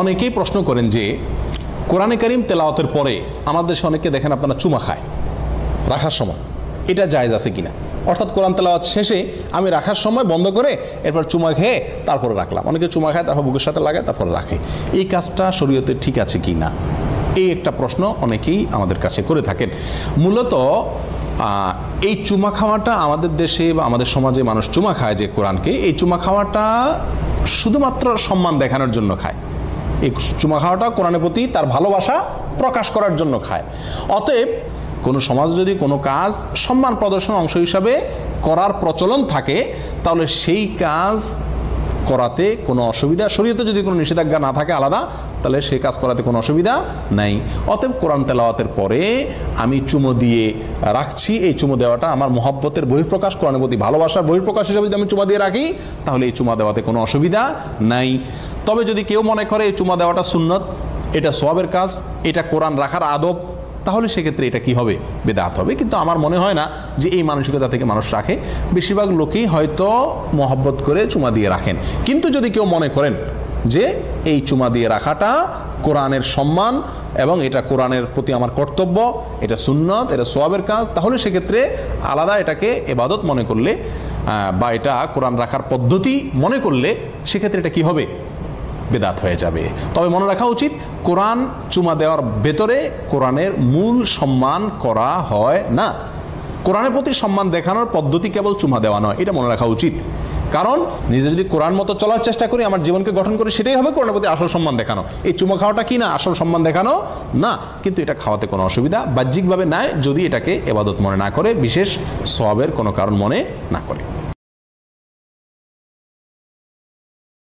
অনেকেই প্রশ্ন করেন যে কোরআনে কারীম তেলাওয়াতের পরে আমাদের দেশে অনেকে দেখেন আপনারা চুমা খায় রাখার সময়, এটা জায়েজ আছে কিনা? অর্থাৎ কোরআন তেলাওয়াত শেষে আমি রাখার সময় বন্ধ করে এরপর চুমা খেয়ে তারপরে রাখলাম। অনেকে চুমা খায় তারপর বুকের সাথে লাগায় তারপরে রাখে, এই কাজটা শরীয়তে ঠিক আছে কি না, এই একটা প্রশ্ন অনেকেই আমাদের কাছে করে থাকেন। মূলত এই চুমা খাওয়াটা আমাদের দেশে বা আমাদের সমাজে মানুষ চুমা খায় যে কোরআনকে, এই চুমা খাওয়াটা শুধুমাত্র সম্মান দেখানোর জন্য খায়। এই চুমা খাওয়াটা কোরআনের প্রতি তার ভালোবাসা প্রকাশ করার জন্য খায়। অতএব কোনো সমাজ যদি কোনো কাজ সম্মান প্রদর্শনের অংশ হিসাবে করার প্রচলন থাকে, তাহলে সেই কাজ করাতে কোনো অসুবিধা, শরীয়তে যদি কোনো নিষেধাজ্ঞা না থাকে আলাদা, তাহলে সেই কাজ করাতে কোনো অসুবিধা নাই। অতএব কোরআন তেলাওয়াতের পরে আমি চুমো দিয়ে রাখছি, এই চুমো দেওয়াটা আমার মহব্বতের বহিঃপ্রকাশ, কোরআনের প্রতি ভালোবাসার বহিঃপ্রকাশ হিসাবে যদি আমি চুমা দিয়ে রাখি, তাহলে এই চুমা দেওয়াতে কোনো অসুবিধা নাই। তবে যদি কেউ মনে করে এই চুমা দেওয়াটা সুন্নত, এটা সওয়াবের কাজ, এটা কোরআন রাখার আদব, তাহলে সেক্ষেত্রে এটা কি হবে? বেদাত হবে। কিন্তু আমার মনে হয় না যে এই মানসিকতা থেকে মানুষ রাখে। বেশিরভাগ লোকেই হয়তো মহব্বত করে চুমা দিয়ে রাখেন। কিন্তু যদি কেউ মনে করেন যে এই চুমা দিয়ে রাখাটা কোরআনের সম্মান এবং এটা কোরআনের প্রতি আমার কর্তব্য, এটা সুন্নত, এটা সওয়াবের কাজ, তাহলে সেক্ষেত্রে আলাদা এটাকে ইবাদত মনে করলে বা এটা কোরআন রাখার পদ্ধতি মনে করলে সেক্ষেত্রে এটা কি হবে? বেদাত হয়ে যাবে। তবে মনে রাখা উচিত, কোরআন চুমা দেওয়ার ভেতরে কোরআনের মূল সম্মান করা হয় না। কোরআনের প্রতি সম্মান দেখানোর পদ্ধতি কেবল চুমা দেওয়া নয়, এটা মনে রাখা উচিত। কারণ নিজে যদি কোরআন মতো চলার চেষ্টা করি, আমার জীবনকে গঠন করি, সেটাই হবে কোরআনের প্রতি আসল সম্মান দেখানো। এই চুমা খাওয়াটা কি না আসল সম্মান দেখানো না, কিন্তু এটা খাওয়াতে কোনো অসুবিধা বাহ্যিকভাবে নাই, যদি এটাকে ইবাদত মনে না করে, বিশেষ সওয়াবের কোনো কারণ মনে না করে।